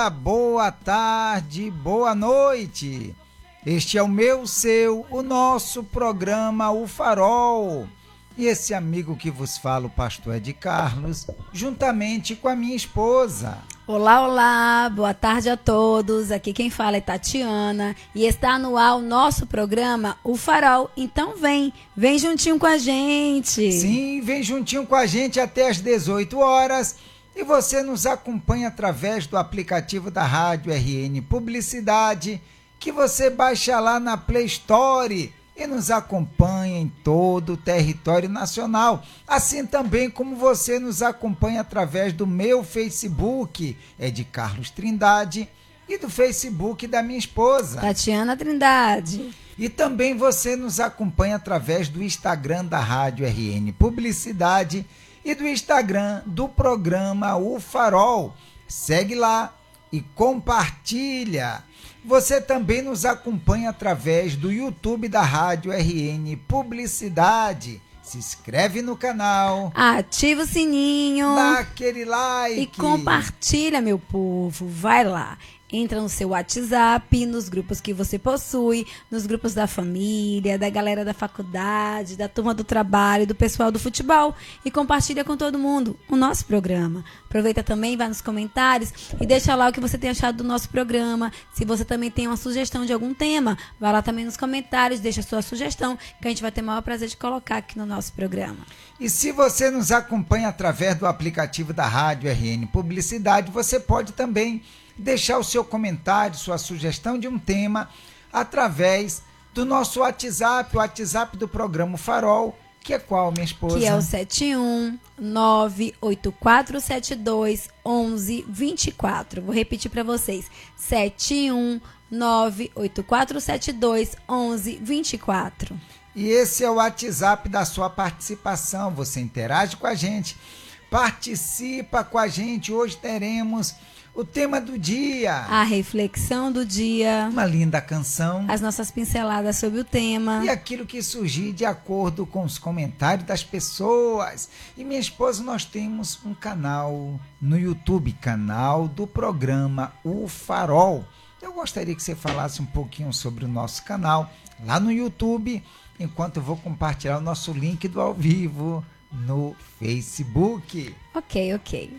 Boa tarde, boa noite. Este é o meu, seu, o nosso programa O Farol. E esse amigo que vos fala, o pastor Ed Carlos, juntamente com a minha esposa. Olá, olá, boa tarde a todos. Aqui quem fala é Tatiana e está no ar o nosso programa O Farol. Então vem juntinho com a gente. Sim, vem juntinho com a gente até às 18 horas. E você nos acompanha através do aplicativo da Rádio RN Publicidade, que você baixa lá na Play Store e nos acompanha em todo o território nacional. Assim também como você nos acompanha através do meu Facebook, é de Carlos Trindade, e do Facebook da minha esposa, Tatiana Trindade. E também você nos acompanha através do Instagram da Rádio RN Publicidade e do Instagram do programa O Farol. Segue lá e compartilha. Você também nos acompanha através do YouTube da Rádio RN Publicidade. Se inscreve no canal. Ativa o sininho. Dá aquele like. E compartilha, meu povo. Vai lá. Entra no seu WhatsApp, nos grupos que você possui, nos grupos da família, da galera da faculdade, da turma do trabalho, do pessoal do futebol e compartilha com todo mundo o nosso programa. Aproveita também, vai nos comentários e deixa lá o que você tem achado do nosso programa. Se você também tem uma sugestão de algum tema, vai lá também nos comentários, deixa a sua sugestão que a gente vai ter o maior prazer de colocar aqui no nosso programa. E se você nos acompanha através do aplicativo da Rádio RN Publicidade, você pode também deixar o seu comentário, sua sugestão de um tema através do nosso WhatsApp, o WhatsApp do programa Farol, que é qual, minha esposa? Que é o 71984721124. Vou repetir para vocês. 71984721124. E esse é o WhatsApp da sua participação. Você interage com a gente, participa com a gente. Hoje teremos o tema do dia, a reflexão do dia, uma linda canção, as nossas pinceladas sobre o tema e aquilo que surgir de acordo com os comentários das pessoas. E minha esposa, nós temos um canal no YouTube, canal do programa O Farol. Eu gostaria que você falasse um pouquinho sobre o nosso canal lá no YouTube, enquanto eu vou compartilhar o nosso link do ao vivo no Facebook. Ok.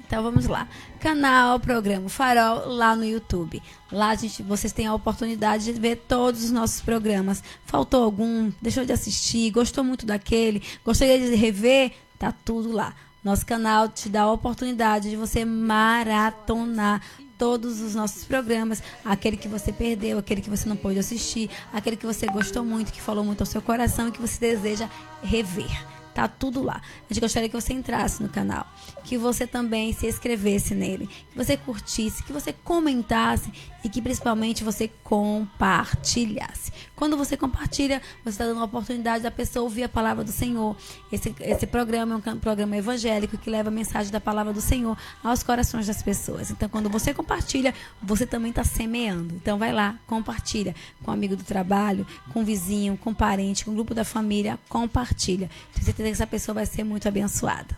Então vamos lá. Canal Programa Farol lá no YouTube. Lá vocês têm a oportunidade de ver todos os nossos programas. Faltou algum? Deixou de assistir? Gostou muito daquele? Gostaria de rever? Tá tudo lá. Nosso canal te dá a oportunidade de você maratonar todos os nossos programas, aquele que você perdeu, aquele que você não pôde assistir, aquele que você gostou muito, que falou muito ao seu coração e que você deseja rever. Tá tudo lá. A gente gostaria que você entrasse no canal, que você também se inscrevesse nele, que você curtisse, que você comentasse e que principalmente você compartilhasse. Quando você compartilha, você está dando a oportunidade da pessoa ouvir a palavra do Senhor. Esse programa é um programa evangélico que leva a mensagem da palavra do Senhor aos corações das pessoas. Então, quando você compartilha, você também está semeando. Então, vai lá, compartilha com um amigo do trabalho, com um vizinho, com um parente, com um grupo da família, compartilha. Tenho certeza que essa pessoa vai ser muito abençoada.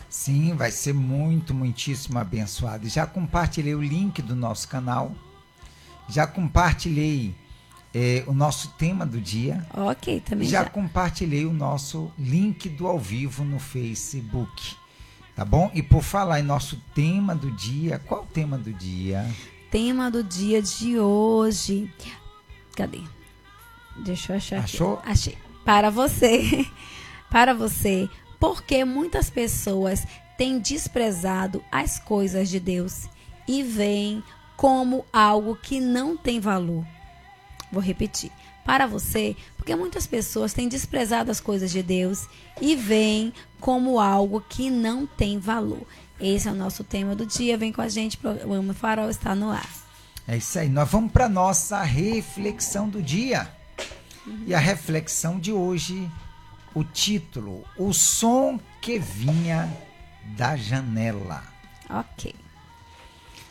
Sim, vai ser muitíssimo abençoado. Já compartilhei o link do nosso canal, já compartilhei o nosso tema do dia. Ok, também já compartilhei o nosso link do ao vivo no Facebook, tá bom? E por falar em nosso tema do dia, qual o tema do dia? Tema do dia de hoje. Cadê? Deixa eu achar. Achou? Aqui. Achei. Para você, porque muitas pessoas têm desprezado as coisas de Deus e veem como algo que não tem valor. Vou repetir. Para você, porque muitas pessoas têm desprezado as coisas de Deus e veem como algo que não tem valor. Esse é o nosso tema do dia. Vem com a gente, o programa Farol está no ar. É isso aí. Nós vamos para a nossa reflexão do dia. E a reflexão de hoje, o título, O Som que Vinha da Janela. Ok.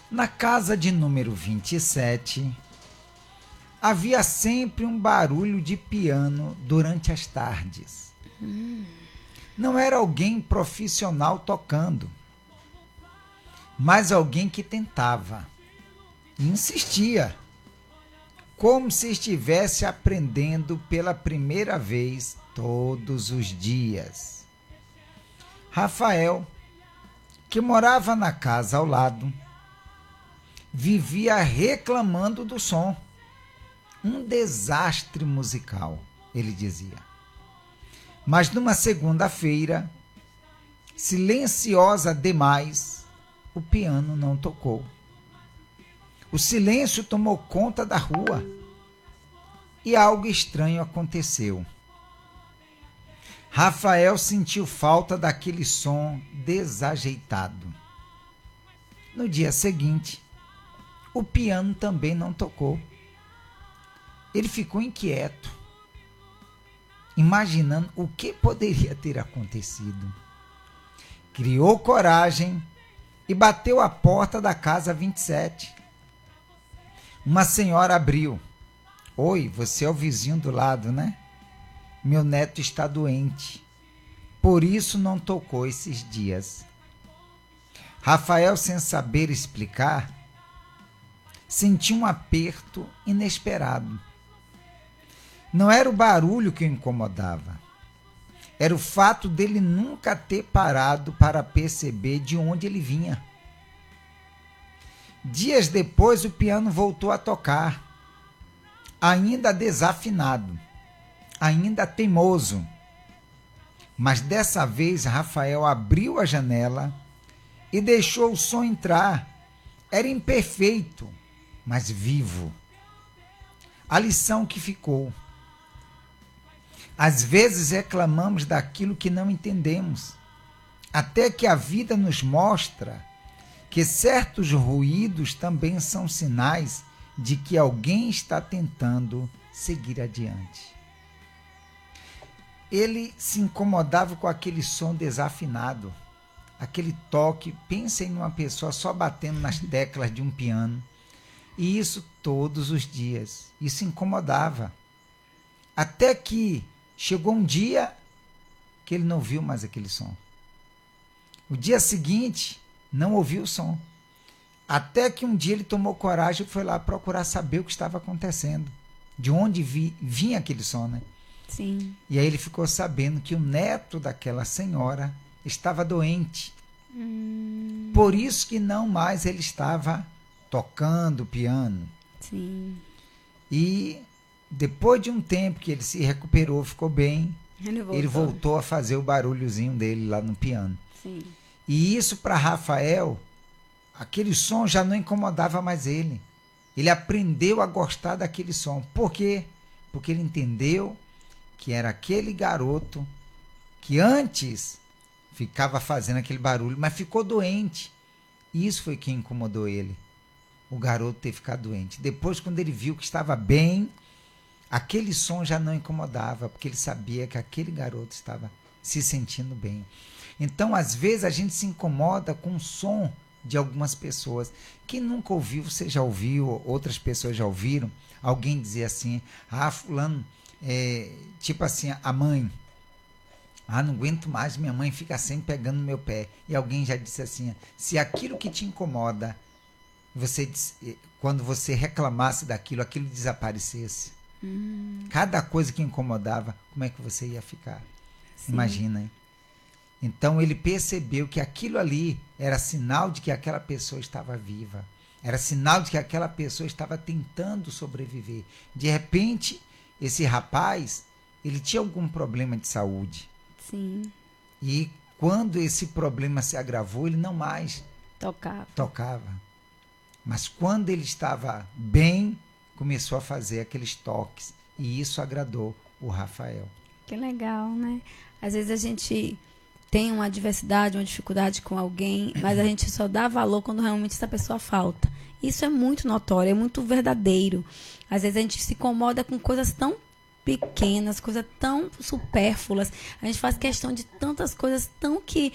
Na casa de número 27, havia sempre um barulho de piano durante as tardes. Não era alguém profissional tocando, mas alguém que tentava. e insistia, como se estivesse aprendendo pela primeira vez todos os dias. Rafael, que morava na casa ao lado, vivia reclamando do som. Um desastre musical, ele dizia. Mas numa segunda-feira, silenciosa demais, o piano não tocou. O silêncio tomou conta da rua e algo estranho aconteceu. Rafael sentiu falta daquele som desajeitado. No dia seguinte, o piano também não tocou. Ele ficou inquieto, imaginando o que poderia ter acontecido. Criou coragem e bateu à porta da casa 27. Uma senhora abriu. Oi, você é o vizinho do lado, né? Meu neto está doente, por isso não tocou esses dias. Rafael, sem saber explicar, sentiu um aperto inesperado. Não era o barulho que o incomodava, era o fato dele nunca ter parado para perceber de onde ele vinha. Dias depois, o piano voltou a tocar, ainda desafinado, ainda teimoso. Mas dessa vez Rafael abriu a janela e deixou o som entrar. Era imperfeito, mas vivo. A lição que ficou: às vezes reclamamos daquilo que não entendemos, até que a vida nos mostra que certos ruídos também são sinais de que alguém está tentando seguir adiante. Ele se incomodava com aquele som desafinado, aquele toque. Pensem numa pessoa só batendo nas teclas de um piano. E isso todos os dias. Isso incomodava. Até que chegou um dia que ele não ouviu mais aquele som. O dia seguinte, não ouviu o som. Até que um dia ele tomou coragem e foi lá procurar saber o que estava acontecendo. De onde vinha aquele som, né? Sim. E aí ele ficou sabendo que o neto daquela senhora estava doente. Por isso que não mais ele estava tocando piano. Sim. E depois de um tempo que ele se recuperou, ficou bem, ele voltou a fazer o barulhozinho dele lá no piano. Sim. E isso, para Rafael, aquele som já não incomodava mais ele. Ele aprendeu a gostar daquele som. Por quê? Porque ele entendeu que era aquele garoto que antes ficava fazendo aquele barulho, mas ficou doente. E isso foi que incomodou ele, o garoto ter ficado doente. Depois, quando ele viu que estava bem, aquele som já não incomodava, porque ele sabia que aquele garoto estava se sentindo bem. Então, às vezes, a gente se incomoda com o som de algumas pessoas. Quem nunca ouviu, você já ouviu, outras pessoas já ouviram, alguém dizer assim: fulano, tipo assim, a mãe, não aguento mais, minha mãe fica sempre pegando no meu pé. E alguém já disse assim: se aquilo que te incomoda, quando você reclamasse daquilo, aquilo desaparecesse. Cada coisa que incomodava, como é que você ia ficar? Sim. Imagina, hein? Então ele percebeu que aquilo ali era sinal de que aquela pessoa estava viva. Era sinal de que aquela pessoa estava tentando sobreviver. De repente, esse rapaz, ele tinha algum problema de saúde. Sim. E quando esse problema se agravou, ele não mais tocava. Mas quando ele estava bem, começou a fazer aqueles toques. E isso agradou o Rafael. Que legal, né? Às vezes a gente tem uma adversidade, uma dificuldade com alguém, mas a gente só dá valor quando realmente essa pessoa falta. Isso é muito notório, é muito verdadeiro. Às vezes a gente se incomoda com coisas tão pequenas, coisas tão supérfluas. A gente faz questão de tantas coisas tão que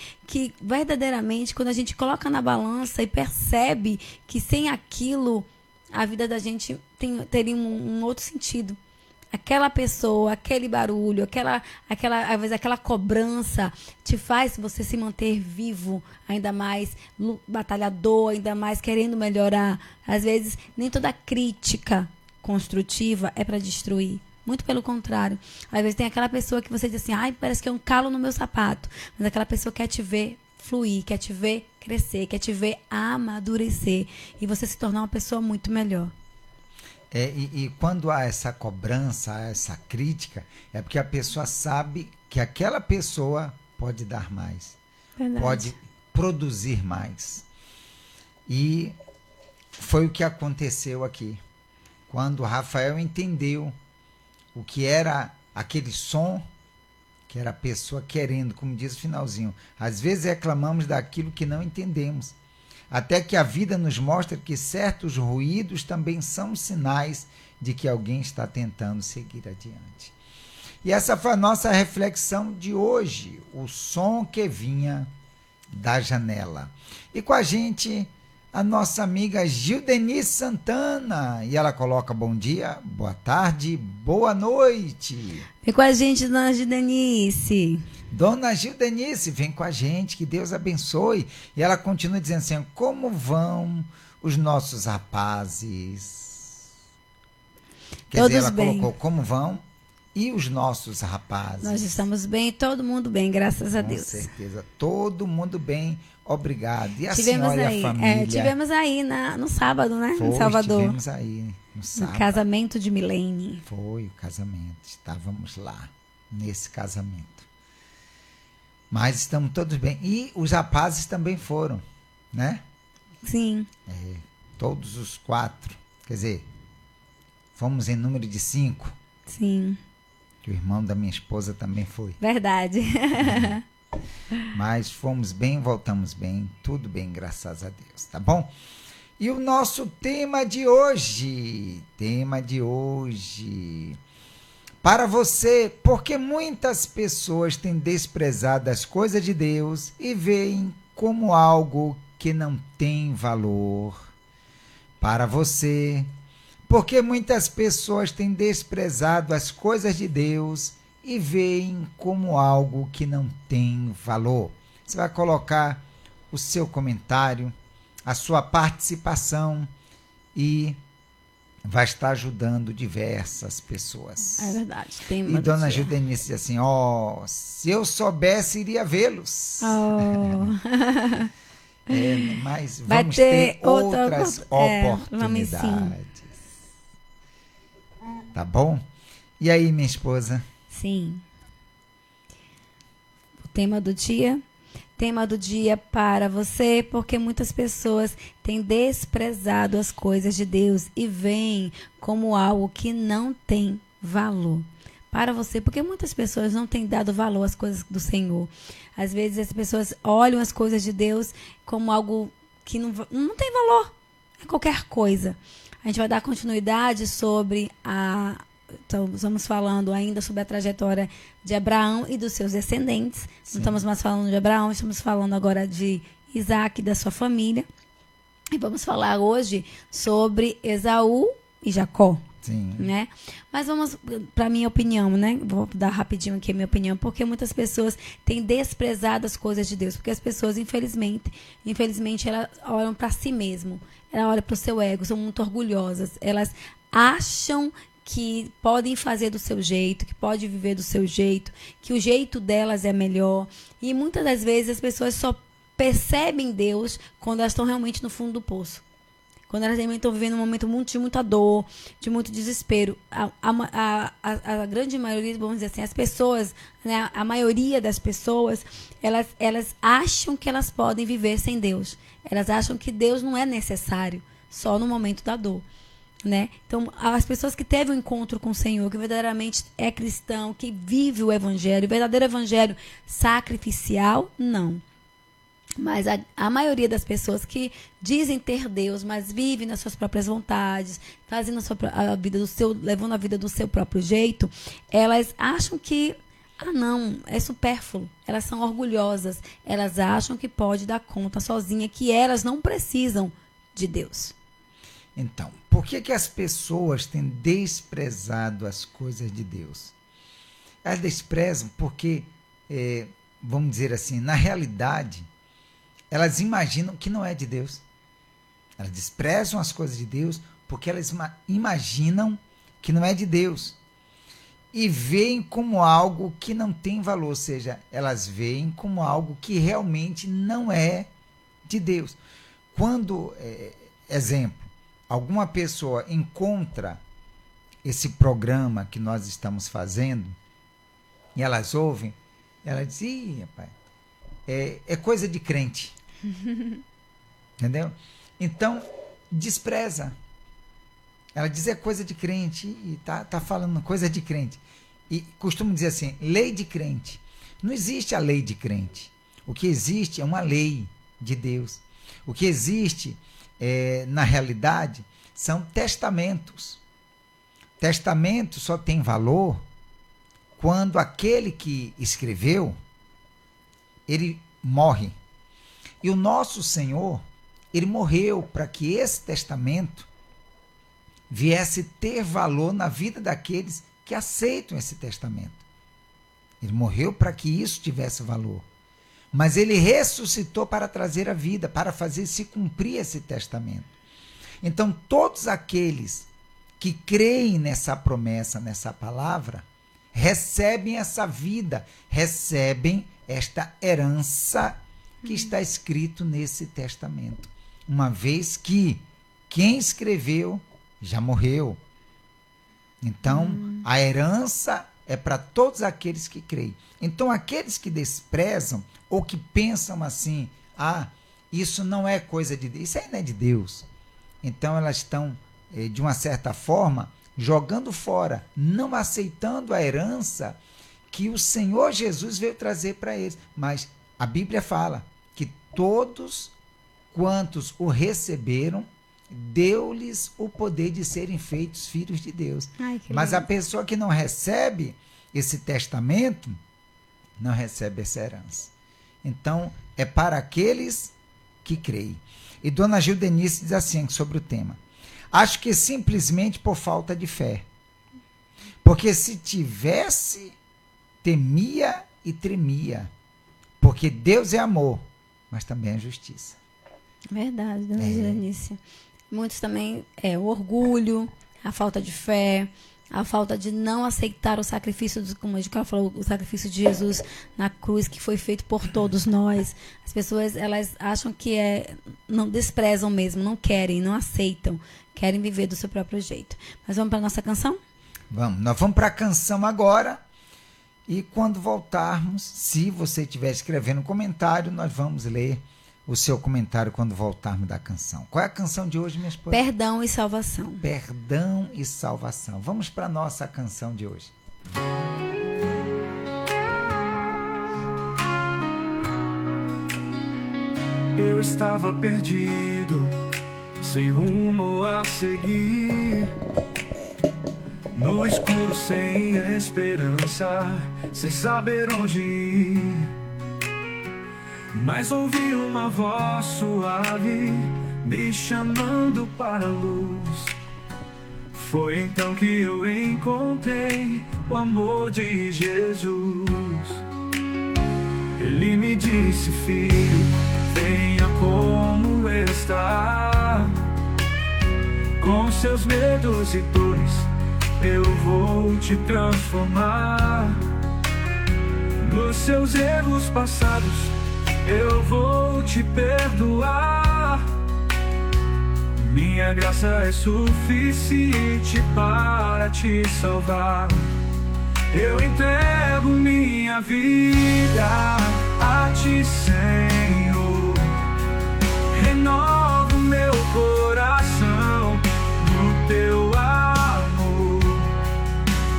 verdadeiramente, quando a gente coloca na balança e percebe que sem aquilo, a vida da gente teria um outro sentido. aquela pessoa, aquele barulho, às vezes aquela cobrança te faz você se manter vivo, ainda mais batalhador, ainda mais querendo melhorar. Às vezes, nem toda crítica construtiva é para destruir. Muito pelo contrário. Às vezes tem aquela pessoa que você diz assim, ai, parece que é um calo no meu sapato. Mas aquela pessoa quer te ver fluir, quer te ver crescer, quer te ver amadurecer. E você se tornar uma pessoa muito melhor. E quando há essa cobrança, há essa crítica, é porque a pessoa sabe que aquela pessoa pode dar mais. Verdade. Pode produzir mais. E foi o que aconteceu aqui. Quando o Rafael entendeu o que era aquele som, que era a pessoa querendo, como diz o finalzinho. Às vezes reclamamos daquilo que não entendemos. Até que a vida nos mostra que certos ruídos também são sinais de que alguém está tentando seguir adiante. E essa foi a nossa reflexão de hoje, o som que vinha da janela. E com a gente, a nossa amiga Gildenice Santana. E ela coloca bom dia, boa tarde, boa noite. Vem com a gente, dona Gildenice. Dona Gildenice, vem com a gente, que Deus abençoe. E ela continua dizendo assim, como vão os nossos rapazes? Quer Todos dizer, ela bem. colocou como vão e os nossos rapazes. Nós estamos bem, todo mundo bem, graças a Com Deus. certeza, todo mundo bem, obrigado. E a Tivemos senhora aí, e a família? tivemos aí no sábado, né? Foi, em Salvador. Tivemos aí no sábado. No casamento de Milene. Foi o casamento, estávamos lá, nesse casamento. Mas estamos todos bem. E os rapazes também foram, né? Sim. Todos os 4. Quer dizer, fomos em número de 5. Sim. Que o irmão da minha esposa também foi. Verdade. Mas fomos bem, voltamos bem, tudo bem, graças a Deus, tá bom? E o nosso tema de hoje, para você, porque muitas pessoas têm desprezado as coisas de Deus e veem como algo que não tem valor. Para você, porque muitas pessoas têm desprezado as coisas de Deus e veem como algo que não tem valor. Você vai colocar o seu comentário, a sua participação e vai estar ajudando diversas pessoas. É verdade. E dona Gildenice diz assim, se eu soubesse, iria vê-los. Mas vai vamos ter outra outras vamos oportunidades. Tá bom? E aí, minha esposa? Sim. O tema do dia? Tema do dia para você, porque muitas pessoas têm desprezado as coisas de Deus e veem como algo que não tem valor. Para você, porque muitas pessoas não têm dado valor às coisas do Senhor. Às vezes as pessoas olham as coisas de Deus como algo que não tem valor. É qualquer coisa. A gente vai dar continuidade sobre Então, estamos falando ainda sobre a trajetória de Abraão e dos seus descendentes. Sim. Não estamos mais falando de Abraão, estamos falando agora de Isaac e da sua família. E vamos falar hoje sobre Esaú e Jacó. Sim. Né? Mas vamos para a minha opinião, né? Vou dar rapidinho aqui a minha opinião, porque muitas pessoas têm desprezado as coisas de Deus. Porque as pessoas, infelizmente elas olham para si mesmo. Elas olham para o seu ego, são muito orgulhosas. Elas acham que podem fazer do seu jeito, que pode viver do seu jeito, que o jeito delas é melhor. E muitas das vezes as pessoas só percebem Deus quando elas estão realmente no fundo do poço. Quando elas realmente estão vivendo um momento de muita dor, de muito desespero. A grande maioria, vamos dizer assim, as pessoas, né, a maioria das pessoas, elas acham que elas podem viver sem Deus. Elas acham que Deus não é necessário, só no momento da dor. Né? Então, as pessoas que teve um encontro com o Senhor, que verdadeiramente é cristão, que vive o evangelho, o verdadeiro evangelho sacrificial, não. Mas a maioria das pessoas que dizem ter Deus, mas vivem nas suas próprias vontades, fazendo a vida levando a vida do seu próprio jeito, elas acham que não, é supérfluo. Elas são orgulhosas, elas acham que pode dar conta sozinha, que elas não precisam de Deus. Então, por que as pessoas têm desprezado as coisas de Deus? Elas desprezam porque, vamos dizer assim, na realidade, elas imaginam que não é de Deus. Elas desprezam as coisas de Deus porque elas imaginam que não é de Deus. E veem como algo que não tem valor, ou seja, elas veem como algo que realmente não é de Deus. Quando, exemplo, alguma pessoa encontra esse programa que nós estamos fazendo e elas ouvem, ela diz: ih, rapaz, é coisa de crente. Entendeu? Então, despreza. Ela diz: é coisa de crente, e tá falando coisa de crente. E costumo dizer assim, lei de crente. Não existe a lei de crente. O que existe é uma lei de Deus. O que existe, na realidade, são testamentos. Testamento só tem valor quando aquele que escreveu, ele morre. E o nosso Senhor, ele morreu para que esse testamento viesse ter valor na vida daqueles que aceitam esse testamento. Ele morreu para que isso tivesse valor. Mas ele ressuscitou para trazer a vida, para fazer se cumprir esse testamento. Então, todos aqueles que creem nessa promessa, nessa palavra, recebem essa vida, recebem esta herança que está escrito nesse testamento. Uma vez que quem escreveu já morreu. Então, a herança é para todos aqueles que creem. Então, aqueles que desprezam ou que pensam assim: isso não é coisa de Deus, isso aí não é de Deus. Então, elas estão, de uma certa forma, jogando fora, não aceitando a herança que o Senhor Jesus veio trazer para eles. Mas a Bíblia fala que todos quantos o receberam, deu-lhes o poder de serem feitos filhos de Deus. Mas a pessoa que não recebe esse testamento, não recebe essa herança. Então, é para aqueles que creem. E Dona Gildenice diz assim sobre o tema: acho que simplesmente por falta de fé. Porque se tivesse, temia e tremia. Porque Deus é amor, mas também é justiça. Verdade, Dona Gildenice. Muitos também, o orgulho, a falta de fé, a falta de não aceitar o sacrifício, como a gente falou, o sacrifício de Jesus na cruz, que foi feito por todos nós. As pessoas, elas acham que não desprezam mesmo, não querem, não aceitam, querem viver do seu próprio jeito. Mas vamos para a nossa canção? Vamos, nós vamos para a canção agora. E quando voltarmos, se você estiver escrevendo um comentário, nós vamos ler o seu comentário quando voltarmos da canção. Qual é a canção de hoje, minha esposa? Perdão e Salvação. Perdão e Salvação. Vamos para a nossa canção de hoje. Eu estava perdido, sem rumo a seguir, no escuro sem esperança, sem saber onde ir. Mas ouvi uma voz suave me chamando para a luz. Foi então que eu encontrei o amor de Jesus. Ele me disse: filho, venha como está. Com seus medos e dores eu vou te transformar. Nos seus erros passados eu vou te perdoar. Minha graça é suficiente para te salvar. Eu entrego minha vida a ti, Senhor. Renovo meu coração no teu amor.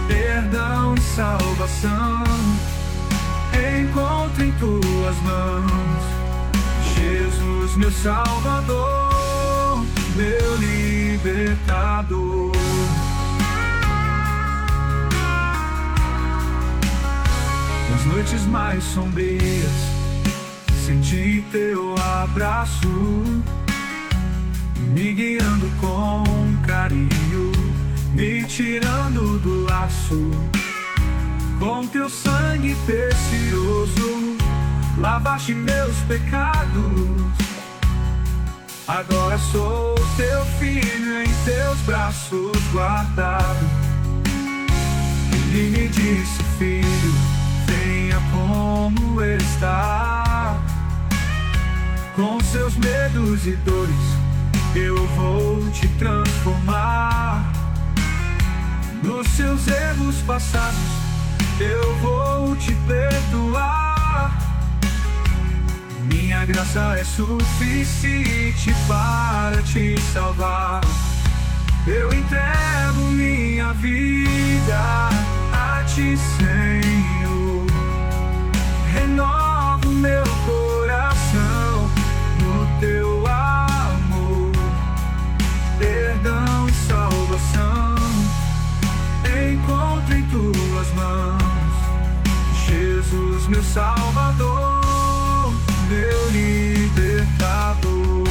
Perdão e salvação encontro em tuas mãos. Jesus, meu Salvador, meu libertador. Nas noites mais sombrias senti teu abraço. me guiando com carinho, me tirando do laço. Com teu sangue precioso, lavaste meus pecados. Agora sou teu filho, em teus braços guardado. Ele me disse, filho, venha como está. Com seus medos e dores, eu vou te transformar. Nos seus erros passados, eu vou te perdoar. Minha graça é suficiente para te salvar. Eu entrego minha vida a ti, Senhor. Renovo meu coração no teu amor. Perdão e salvação encontro em tuas mãos. Jesus, meu Salvador, meu libertador.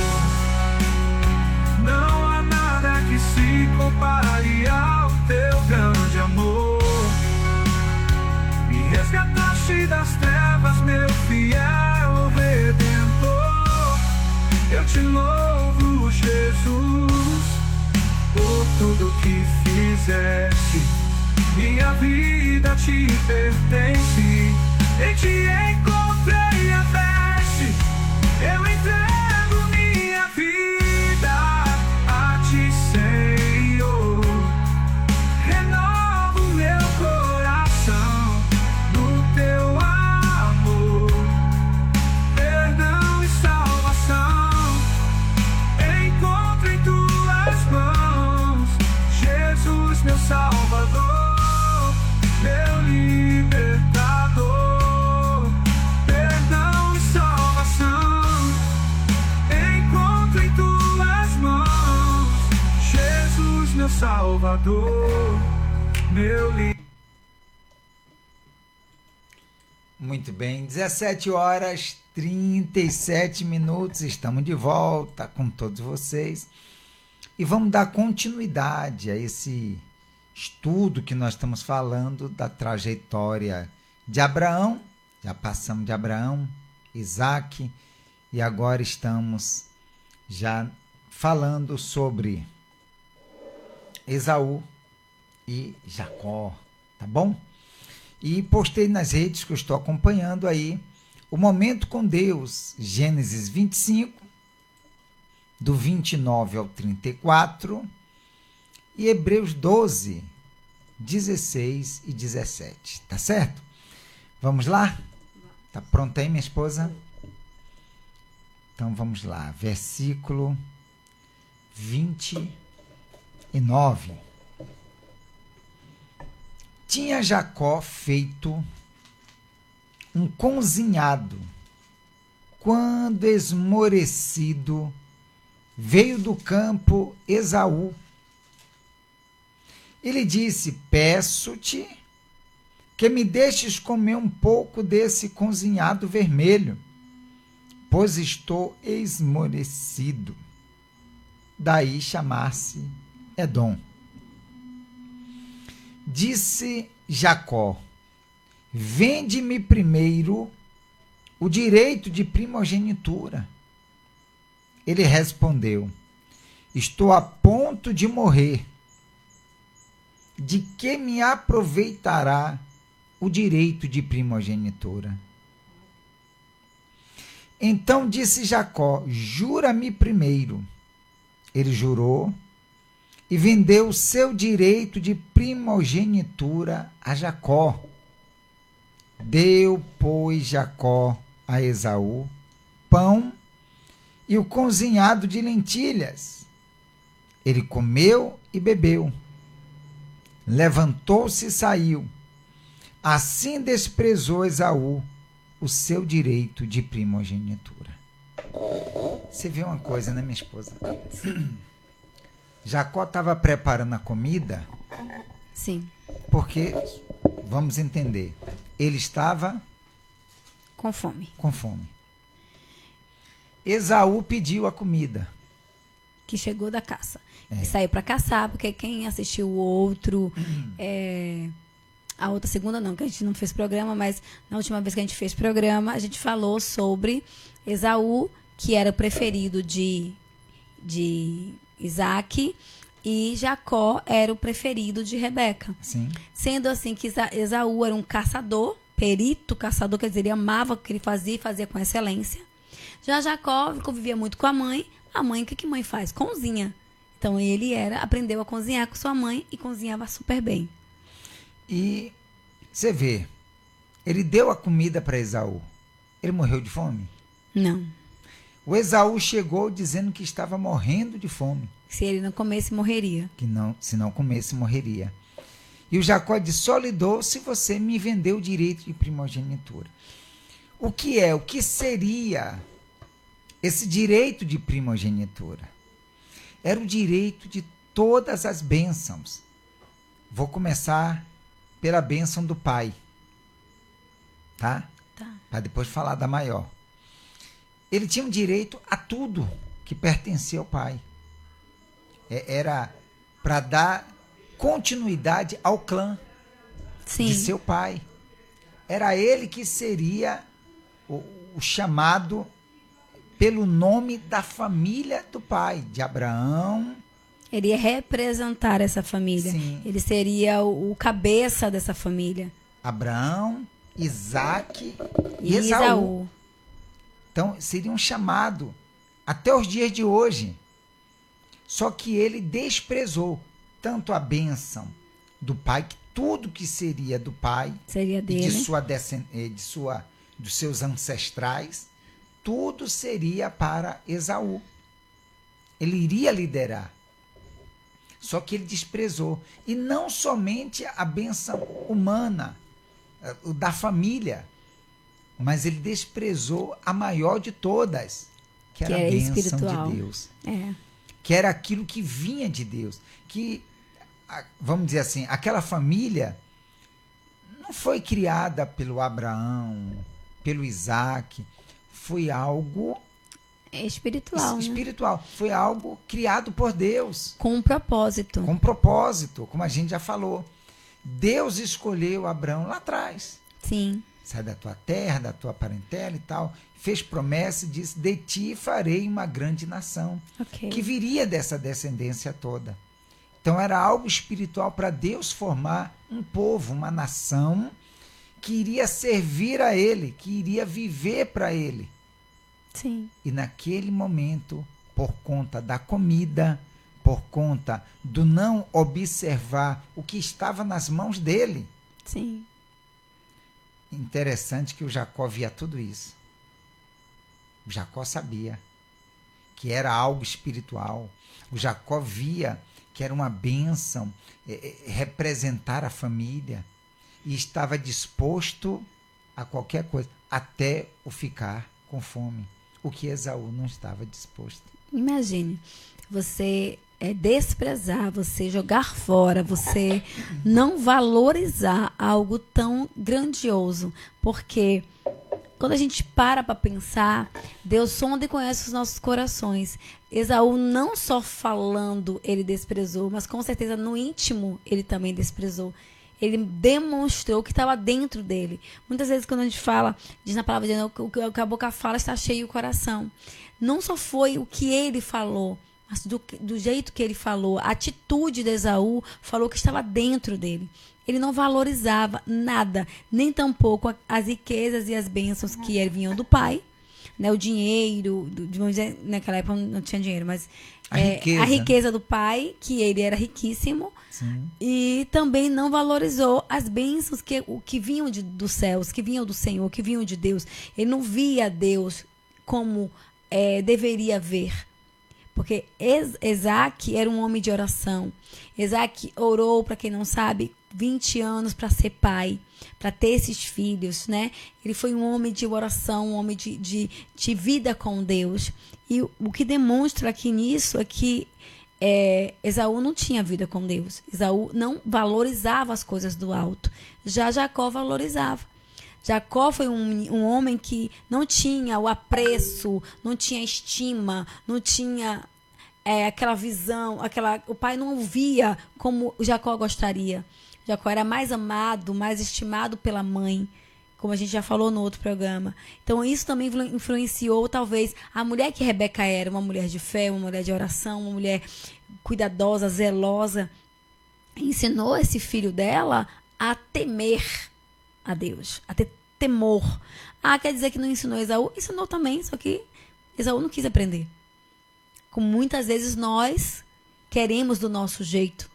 Não há nada que se compare ao teu grande amor. Me resgataste das trevas, meu fiel Redentor. Eu te louvo, Jesus, por tudo que fizeste. Minha vida te pertence, em ti encontrei a veste. Eu entrego minha vida a ti, Senhor. Renovo meu coração no teu amor. Perdão e salvação encontro em tuas mãos. Jesus, meu Salvador, meu libertador. Perdão e salvação encontro em tuas mãos. Jesus, meu Salvador, meu libertador. Muito bem, 17 horas 37 minutos, estamos de volta com todos vocês e vamos dar continuidade a esse estudo que nós estamos falando da trajetória de Abraão. Já passamos de Abraão, Isaac e agora estamos já falando sobre Esaú e Jacó, tá bom? E postei nas redes que eu estou acompanhando aí o Momento com Deus, Gênesis 25, do 29 ao 34, e Hebreus 12, 16 e 17, tá certo? Vamos lá? Tá pronta aí, minha esposa? Então vamos lá, versículo 29. Tinha Jacó feito um cozinhado, quando esmorecido veio do campo Esaú. Ele disse: peço-te que me deixes comer um pouco desse cozinhado vermelho, pois estou esmorecido. Daí chamar-se Edom. Disse Jacó: vende-me primeiro o direito de primogenitura. Ele respondeu: estou a ponto de morrer. De que me aproveitará o direito de primogenitura? Então disse Jacó: jura-me primeiro. Ele jurou e vendeu o seu direito de primogenitura a Jacó. Deu, pois, Jacó a Esaú pão e o cozinhado de lentilhas. Ele comeu e bebeu. Levantou-se e saiu. Assim desprezou Esaú o seu direito de primogenitura. Você vê uma coisa, né, minha esposa? Sim. Jacó estava preparando a comida. Sim. Porque, vamos entender, ele estava Com fome. com fome. Esaú pediu a comida. que chegou da caça. Que saiu para caçar, porque quem assistiu o outro... a outra segunda não, que a gente não fez programa, mas na última vez que a gente fez programa, a gente falou sobre Esaú, que era o preferido de Isaac, e Jacó era o preferido de Rebeca. Sim. Sendo assim que Esaú era um caçador, perito caçador, quer dizer, ele amava o que ele fazia e fazia com excelência. Já Jacó convivia muito com a mãe. A mãe, o que mãe faz? Cozinha. Então ele aprendeu a cozinhar com sua mãe e cozinhava super bem. E você vê, ele deu a comida para Esaú. Ele morreu de fome? Não. O Esaú chegou dizendo que estava morrendo de fome. Se ele não comesse, morreria. Se não comesse, morreria. E o Jacó disse: só lhe dou se você me vender o direito de primogenitura. O que seria esse direito de primogenitura? Era o direito de todas as bênçãos. Vou começar pela bênção do pai. Tá? Para depois falar da maior. Ele tinha um direito a tudo que pertencia ao pai. Era para dar continuidade ao clã de seu pai. Era ele que seria o chamado pelo nome da família do pai, de Abraão. Ele ia representar essa família. Sim. Ele seria o cabeça dessa família. Abraão, Isaac e Esaú. Então, seria um chamado até os dias de hoje. Só que ele desprezou tanto a bênção do pai, que tudo que seria do pai, seria dele, dos seus ancestrais, tudo seria para Esaú. Ele iria liderar. Só que ele desprezou. E não somente a bênção humana, da família, mas ele desprezou a maior de todas, que era a bênção espiritual de Deus. Que era aquilo que vinha de Deus. Que, vamos dizer assim, aquela família não foi criada pelo Abraão, pelo Isaac, foi algo espiritual. Espiritual. Né? Foi algo criado por Deus. Com um propósito. Com um propósito, como a gente já falou. Deus escolheu Abraão lá atrás. Sim. Sai da tua terra, da tua parentela e tal. Fez promessa e disse: de ti farei uma grande nação. Okay. Que viria dessa descendência toda. Então era algo espiritual para Deus formar um povo, uma nação que iria servir a ele, que iria viver para ele. Sim. E naquele momento, por conta da comida, por conta do não observar o que estava nas mãos dele. Sim. Interessante que o Jacó via tudo isso. O Jacó sabia que era algo espiritual. O Jacó via que era uma bênção representar a família e estava disposto a qualquer coisa, até o ficar com fome. O que Esaú não estava disposto. Imagine, você desprezar, você jogar fora, você não valorizar algo tão grandioso. Porque quando a gente para pensar, Deus sonda e conhece os nossos corações. Esaú não só falando ele desprezou, mas com certeza no íntimo ele também desprezou. Ele demonstrou que estava dentro dele. Muitas vezes quando a gente fala, diz na palavra de Deus, o que a boca fala está cheio o coração. Não só foi o que ele falou, mas do jeito que ele falou. A atitude de Esaú falou que estava dentro dele. Ele não valorizava nada, nem tampouco as riquezas e as bênçãos que vinham do pai. Né, o dinheiro, vamos dizer, naquela época não tinha dinheiro, mas a riqueza do pai, que ele era riquíssimo. Sim. E também não valorizou as bênçãos que vinham dos céus, que vinham do Senhor, que vinham de Deus. Ele não via Deus como deveria ver. Porque Isaac era um homem de oração. Isaac orou, para quem não sabe, 20 anos para ser pai, para ter esses filhos, né? Ele foi um homem de oração, um homem de vida com Deus. E o que demonstra aqui nisso é que Esaú não tinha vida com Deus. Esaú não valorizava as coisas do alto. Já Jacó valorizava. Jacó foi um homem que não tinha o apreço, não tinha estima, não tinha aquela visão, o pai não via como Jacó gostaria. Jacó era mais amado, mais estimado pela mãe, como a gente já falou no outro programa. Então isso também influenciou talvez a mulher que Rebeca era, uma mulher de fé, uma mulher de oração, uma mulher cuidadosa, zelosa. Ensinou esse filho dela a temer a Deus, a ter temor. Quer dizer que não ensinou Esaú? Ensinou também, só que Esaú não quis aprender. Como muitas vezes nós queremos do nosso jeito.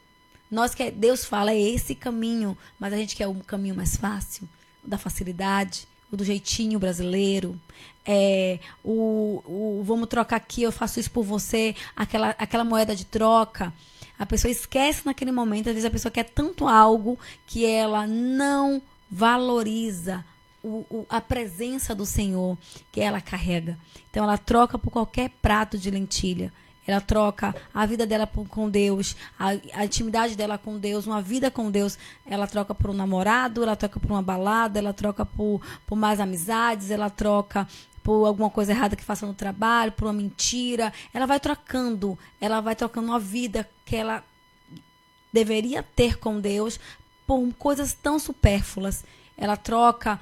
Deus fala, é esse caminho, mas a gente quer um caminho mais fácil, da facilidade, o do jeitinho brasileiro. Vamos trocar aqui, eu faço isso por você, aquela moeda de troca. A pessoa esquece naquele momento, às vezes a pessoa quer tanto algo que ela não valoriza a presença do Senhor que ela carrega. Então ela troca por qualquer prato de lentilha. Ela troca a vida dela com Deus, a intimidade dela com Deus, uma vida com Deus. Ela troca por um namorado, ela troca por uma balada, ela troca por mais amizades, ela troca por alguma coisa errada que faça no trabalho, por uma mentira. Ela vai trocando uma vida que ela deveria ter com Deus por coisas tão supérfluas. Ela troca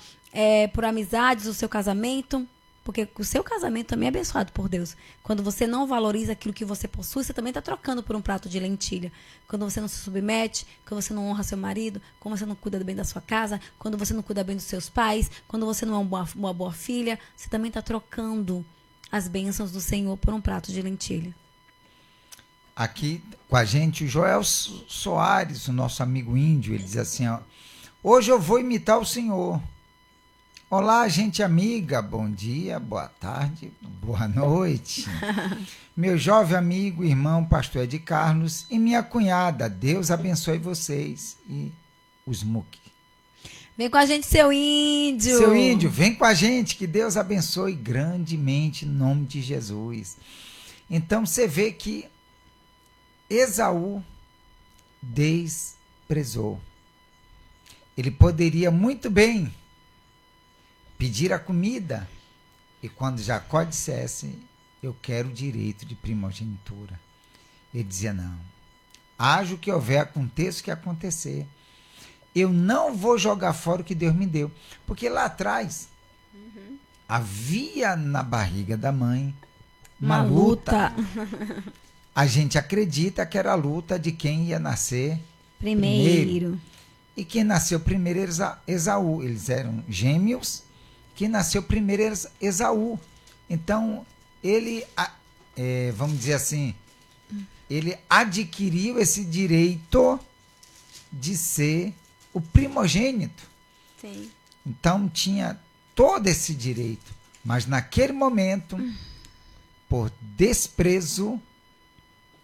por amizades o seu casamento, porque o seu casamento também é abençoado por Deus. Quando você não valoriza aquilo que você possui, você também está trocando por um prato de lentilha. Quando você não se submete, quando você não honra seu marido, quando você não cuida bem da sua casa, quando você não cuida bem dos seus pais, quando você não é uma boa filha, você também está trocando as bênçãos do Senhor por um prato de lentilha. Aqui com a gente o Joel Soares, o nosso amigo índio, ele diz assim, hoje eu vou imitar o Senhor. Olá, gente amiga, bom dia, boa tarde, boa noite. Meu jovem amigo, irmão, pastor Ed Carlos e minha cunhada, Deus abençoe vocês e os Muki. Vem com a gente, seu índio. Seu índio, vem com a gente, que Deus abençoe grandemente em nome de Jesus. Então você vê que Esaú desprezou. Ele poderia muito bem pedir a comida, e quando Jacó dissesse, eu quero o direito de primogenitura, ele dizia, não, haja o que houver, aconteça o que acontecer, eu não vou jogar fora o que Deus me deu, porque lá atrás havia na barriga da mãe uma luta. A gente acredita que era a luta de quem ia nascer primeiro. E quem nasceu primeiro era Esaú, eles eram gêmeos. Quem nasceu primeiro era Esaú. Então, ele, vamos dizer assim, ele adquiriu esse direito de ser o primogênito. Sim. Então, tinha todo esse direito. Mas, naquele momento, por desprezo,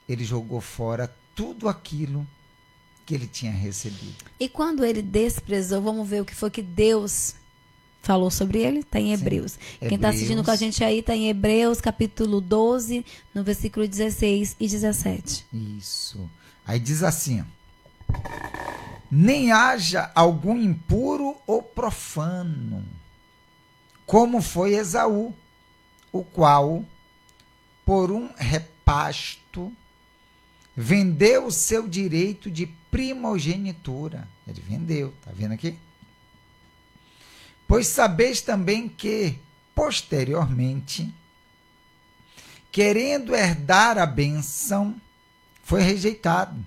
ele jogou fora tudo aquilo que ele tinha recebido. E quando ele desprezou, vamos ver o que foi que Deus falou sobre ele, está em Hebreus. Sim. Quem está assistindo com a gente aí está em Hebreus, capítulo 12, no versículo 16 e 17. Isso. Aí diz assim, nem haja algum impuro ou profano, como foi Esaú, o qual, por um repasto, vendeu o seu direito de primogenitura. Ele vendeu, está vendo aqui? Pois sabeis também que, posteriormente, querendo herdar a bênção, foi rejeitado,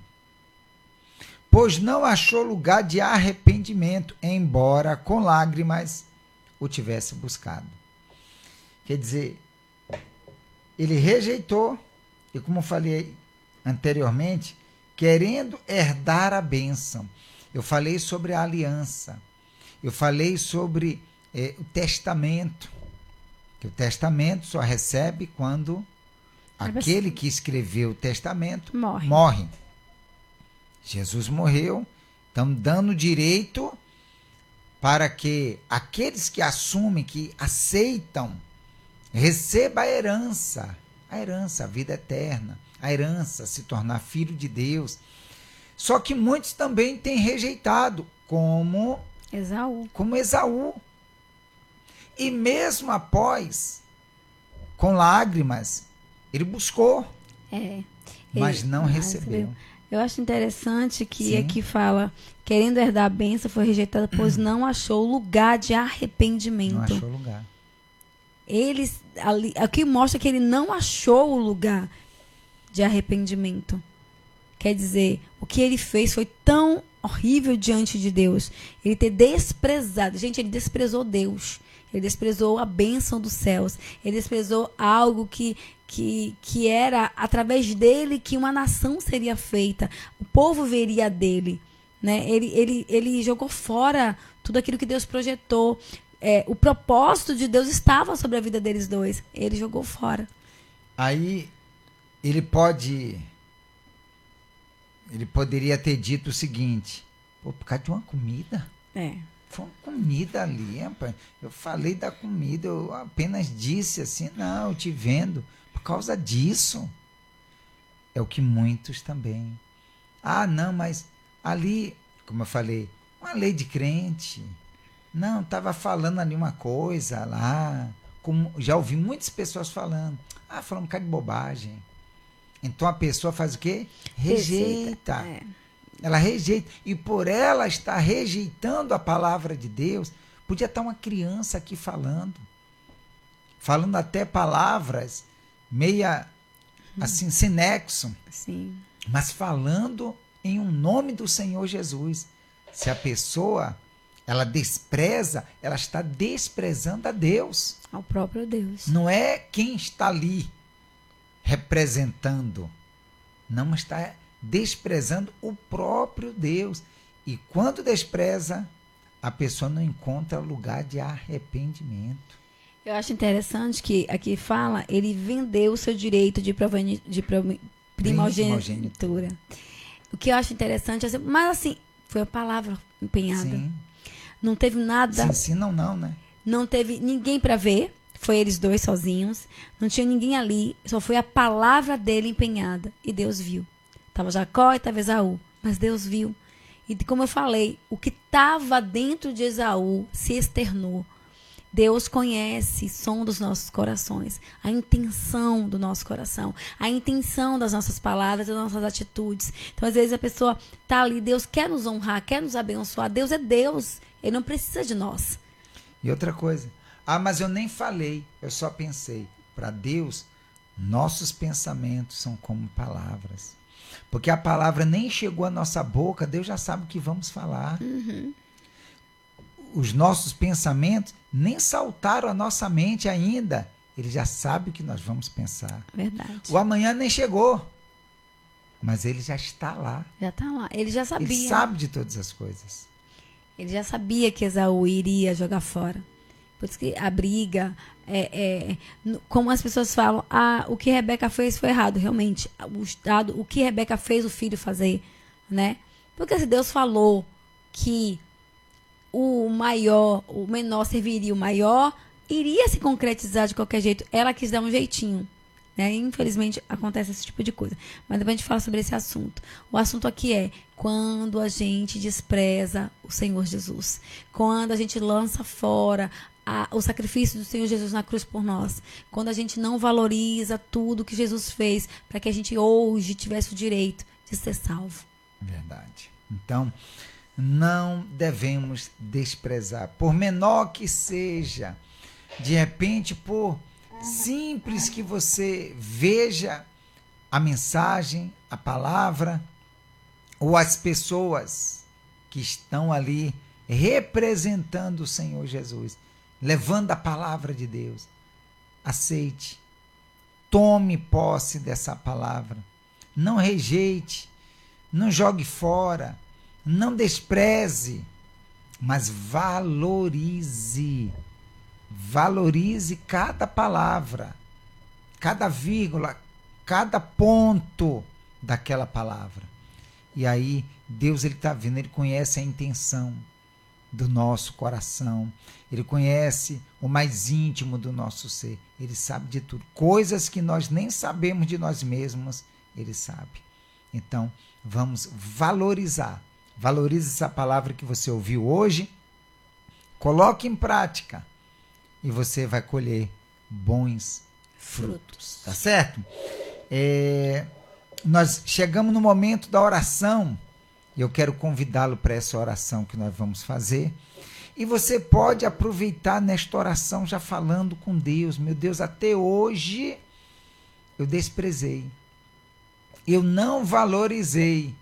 pois não achou lugar de arrependimento, embora com lágrimas o tivesse buscado. Quer dizer, ele rejeitou, e como falei anteriormente, querendo herdar a bênção. Eu falei sobre a aliança. Eu falei sobre o testamento, que o testamento só recebe quando aquele que escreveu o testamento morre. Jesus morreu, então dando direito para que aqueles que assumem, que aceitam, recebam a herança, a vida eterna, a herança, se tornar filho de Deus. Só que muitos também têm rejeitado, como Esaú. E mesmo após, com lágrimas, ele buscou. mas não recebeu. Eu acho interessante que Sim. aqui fala, querendo herdar a bênção, foi rejeitada, pois não achou lugar de arrependimento. Não achou lugar. Aqui mostra que ele não achou o lugar de arrependimento. Quer dizer, o que ele fez foi tão horrível diante de Deus. Ele ter desprezado. Gente, ele desprezou Deus. Ele desprezou a bênção dos céus. Ele desprezou algo que era através dele que uma nação seria feita. O povo veria dele. Né? Ele jogou fora tudo aquilo que Deus projetou. O propósito de Deus estava sobre a vida deles dois. Ele jogou fora. Aí ele poderia ter dito o seguinte: pô, por causa de uma comida? Foi uma comida ali, rapaz. Eu falei da comida, eu apenas disse assim, não, eu te vendo por causa disso. É o que muitos também. Ah, não, mas ali, como eu falei, uma lei de crente. Não, estava falando ali uma coisa lá. Como já ouvi muitas pessoas falando. Falando um bocado de bobagem. Então a pessoa faz o quê? Rejeita. Ela rejeita. E por ela estar rejeitando a palavra de Deus, podia estar uma criança aqui falando até palavras meia assim, sem nexo. Sim. Mas falando em um nome do Senhor Jesus. Se a pessoa, ela despreza, ela está desprezando a Deus. Ao próprio Deus. Não é quem está ali representando. Não está desprezando o próprio Deus. E quando despreza, a pessoa não encontra lugar de arrependimento. Eu acho interessante que aqui fala, ele vendeu o seu direito de primogenitura. O que eu acho interessante, mas assim, foi a palavra empenhada. Sim. Não teve nada. Sim, não, né? Não teve ninguém para ver. Foi eles dois sozinhos. Não tinha ninguém ali. Só foi a palavra dele empenhada. E Deus viu. Estava Jacó e estava Esaú. Mas Deus viu. E como eu falei, o que estava dentro de Esaú se externou. Deus conhece, sonda os nossos corações, a intenção do nosso coração, a intenção das nossas palavras, das nossas atitudes. Então, às vezes, a pessoa está ali, Deus quer nos honrar, quer nos abençoar. Deus é Deus, Ele não precisa de nós. E outra coisa, mas eu nem falei, eu só pensei. Para Deus, nossos pensamentos são como palavras. Porque a palavra nem chegou à nossa boca, Deus já sabe o que vamos falar. Uhum. Os nossos pensamentos nem saltaram à nossa mente ainda. Ele já sabe o que nós vamos pensar. Verdade. O amanhã nem chegou, mas ele já está lá. Já está lá. Ele já sabia. Ele sabe de todas as coisas. Ele já sabia que Esaú iria jogar fora. Por isso que a briga, como as pessoas falam, o que Rebeca fez foi errado. Realmente, o que Rebeca fez o filho fazer, né? Porque se Deus falou que o menor serviria o maior, iria se concretizar de qualquer jeito. Ela quis dar um jeitinho, né? Infelizmente acontece esse tipo de coisa. Mas depois a gente fala sobre esse assunto. O assunto aqui é quando a gente despreza o Senhor Jesus, quando a gente lança fora o sacrifício do Senhor Jesus na cruz por nós, quando a gente não valoriza tudo que Jesus fez para que a gente hoje tivesse o direito de ser salvo. Verdade. Então, não devemos desprezar, por menor que seja. De repente, por simples que você veja a mensagem, a palavra, ou as pessoas que estão ali representando o Senhor Jesus, levando a palavra de Deus. Aceite, tome posse dessa palavra, não rejeite, não jogue fora, não despreze, mas valorize. Valorize cada palavra, cada vírgula, cada ponto daquela palavra. E aí, Deus está vendo, Ele conhece a intenção do nosso coração, Ele conhece o mais íntimo do nosso ser, Ele sabe de tudo. Coisas que nós nem sabemos de nós mesmos, Ele sabe. Então, vamos valorizar. Valorize essa palavra que você ouviu hoje, coloque em prática e você vai colher bons frutos. Tá certo? nós chegamos no momento da oração. E eu quero convidá-lo para essa oração que nós vamos fazer. E você pode aproveitar nesta oração já falando com Deus. Meu Deus, até hoje eu desprezei. Eu não valorizei.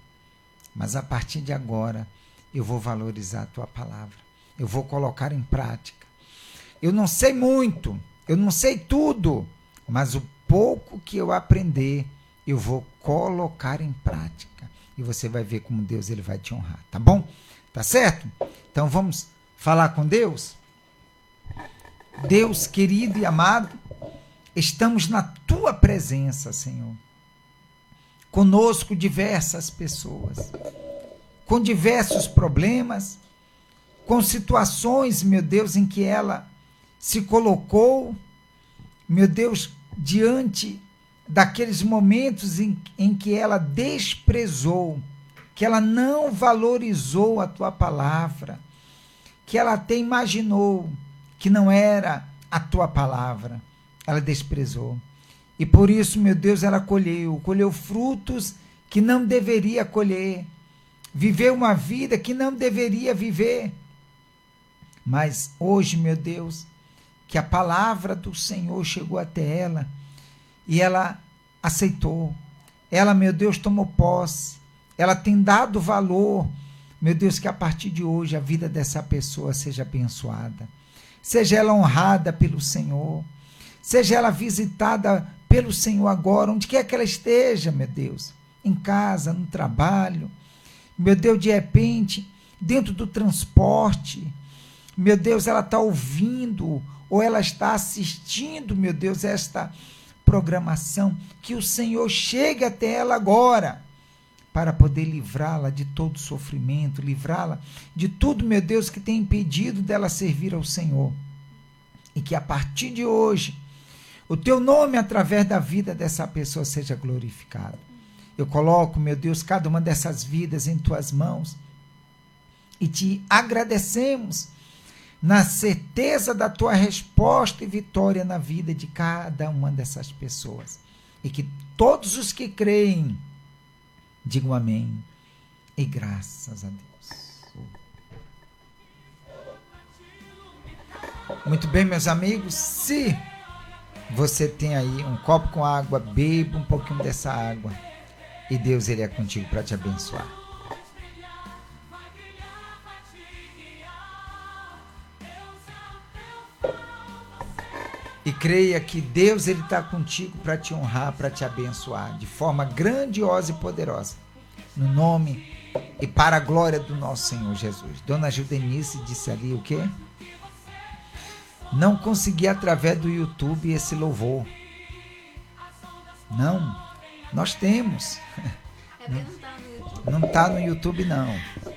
Mas a partir de agora eu vou valorizar a tua palavra. Eu vou colocar em prática. Eu não sei muito, eu não sei tudo, mas o pouco que eu aprender, eu vou colocar em prática. E você vai ver como Deus ele vai te honrar, tá bom? Tá certo? Então vamos falar com Deus? Deus querido e amado, estamos na tua presença, Senhor. Conosco diversas pessoas, com diversos problemas, com situações, meu Deus, em que ela se colocou, meu Deus, diante daqueles momentos em que ela desprezou, que ela não valorizou a tua palavra, que ela até imaginou que não era a tua palavra, ela desprezou. E por isso, meu Deus, ela colheu frutos que não deveria colher, viveu uma vida que não deveria viver. Mas hoje, meu Deus, que a palavra do Senhor chegou até ela e ela aceitou. Ela, meu Deus, tomou posse. Ela tem dado valor. Meu Deus, que a partir de hoje a vida dessa pessoa seja abençoada. Seja ela honrada pelo Senhor. Seja ela visitada pelo Senhor agora, onde quer que ela esteja, meu Deus. Em casa, no trabalho. Meu Deus, de repente, dentro do transporte. Meu Deus, ela está ouvindo ou ela está assistindo, meu Deus, esta programação. Que o Senhor chegue até ela agora para poder livrá-la de todo sofrimento, livrá-la de tudo, meu Deus, que tem impedido dela servir ao Senhor. E que a partir de hoje, o teu nome através da vida dessa pessoa seja glorificado. Eu coloco, meu Deus, cada uma dessas vidas em tuas mãos e te agradecemos na certeza da tua resposta e vitória na vida de cada uma dessas pessoas. E que todos os que creem digam amém e graças a Deus. Muito bem, meus amigos, se você tem aí um copo com água, beba um pouquinho dessa água e Deus ele é contigo para te abençoar. E creia que Deus ele está contigo para te honrar, para te abençoar de forma grandiosa e poderosa. No nome e para a glória do nosso Senhor Jesus. Dona Judenice disse ali o quê? Não consegui através do YouTube esse louvor. Não, nós temos. Não está no YouTube, não.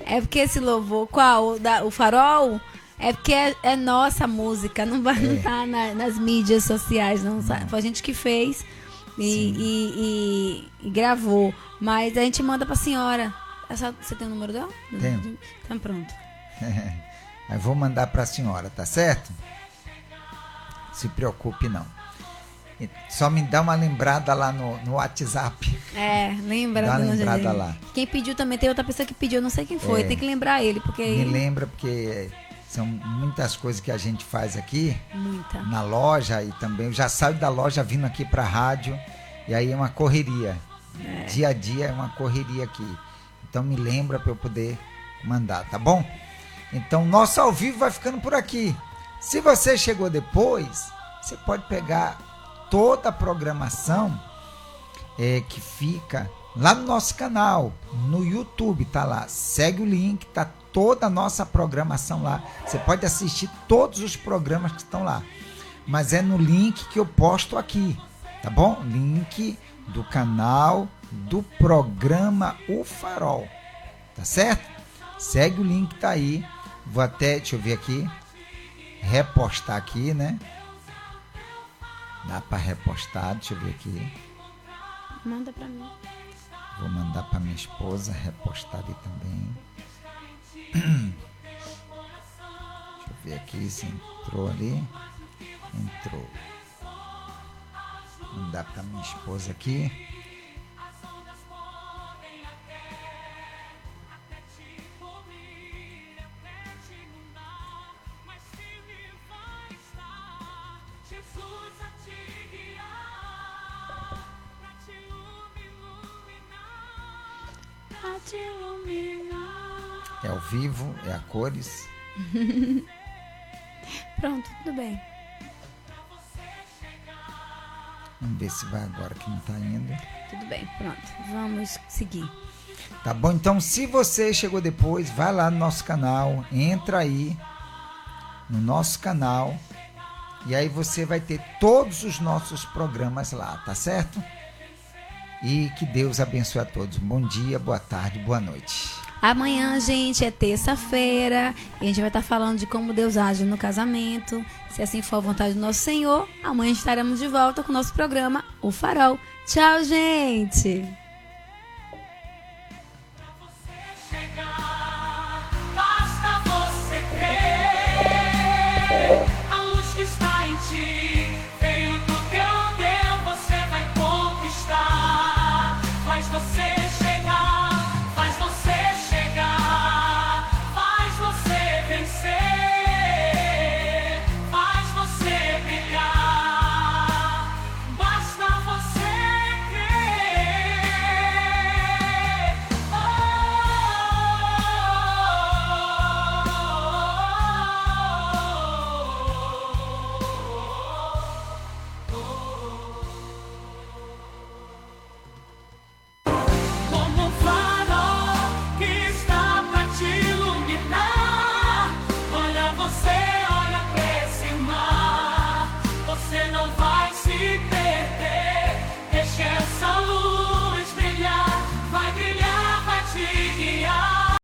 É porque esse louvor, qual? O Farol? É porque é nossa música, não está nas mídias sociais, não. Foi a gente que fez e gravou. Mas a gente manda para a senhora. Você tem o número dela? Tenho. Então pronto. Eu vou mandar para a senhora, tá certo? Se preocupe não. Só me dá uma lembrada lá no WhatsApp. Lembra. Dá uma lembrada lá. Quem pediu também, tem outra pessoa que pediu, eu não sei quem foi. Tem que lembrar ele, porque... Me lembra, porque são muitas coisas que a gente faz aqui. Muita. Na loja e também. Eu já saio da loja vindo aqui para a rádio. E aí é uma correria. Dia a dia é uma correria aqui. Então me lembra para eu poder mandar, tá bom? Então nosso ao vivo vai ficando por aqui. Se você chegou depois, você pode pegar toda a programação que fica lá no nosso canal, no YouTube, tá lá. Segue o link, tá toda a nossa programação lá. Você pode assistir todos os programas que estão lá. Mas é no link que eu posto aqui, tá bom? Link do canal do programa O Farol, tá certo? Segue o link, tá aí. Vou até, deixa eu ver aqui, repostar aqui, né? Dá para repostar, deixa eu ver aqui. Manda para mim. Vou mandar para minha esposa repostar ali também. Deixa eu ver aqui se entrou ali. Entrou. Mandar para minha esposa aqui. É ao vivo, é a cores. Pronto, tudo bem. Vamos ver se vai agora que não tá indo. Tudo bem, pronto. Vamos seguir. Tá bom, então se você chegou depois, vai lá no nosso canal, entra aí no nosso canal e aí você vai ter todos os nossos programas lá, tá certo? E que Deus abençoe a todos. Bom dia, boa tarde, boa noite. Amanhã, gente, é terça-feira e a gente vai estar falando de como Deus age no casamento. Se assim for a vontade do nosso Senhor, amanhã estaremos de volta com o nosso programa, O Farol. Tchau, gente!